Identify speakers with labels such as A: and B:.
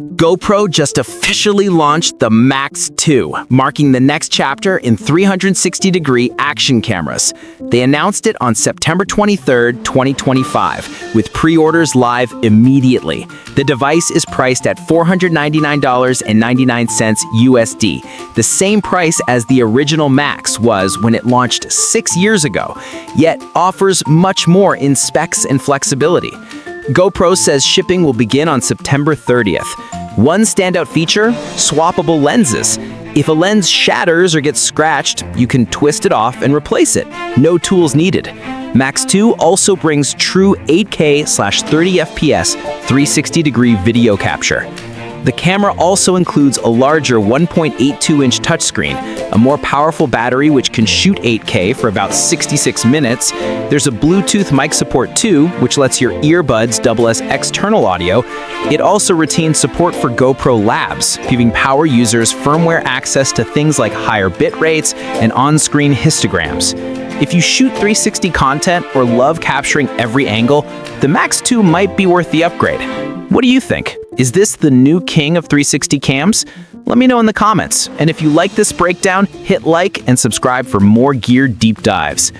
A: GoPro just officially launched the Max2, marking the next chapter in 360-degree action cameras. They announced it on September 23, 2025, with pre-orders live immediately. The device is priced at $499.99 USD, the same price as the original Max was when it launched 6 years ago, yet offers much more in specs and flexibility. GoPro says shipping will begin on September 30th. One standout feature, swappable lenses. If a lens shatters or gets scratched, you can twist it off and replace it. No tools needed. Max2 also brings true 8K/30 FPS 360-degree video capture. The camera also includes a larger 1.82-inch touchscreen, a more powerful battery which can shoot 8K for about 66 minutes. There's a Bluetooth mic support too, which lets your earbuds double as external audio. It also retains support for GoPro Labs, giving power users firmware access to things like higher bit rates and on-screen histograms. If you shoot 360 content or love capturing every angle, the Max2 might be worth the upgrade. What do you think? Is this the new king of 360 cams? Let me know in the comments. And if you like this breakdown, hit like and subscribe for more gear deep dives.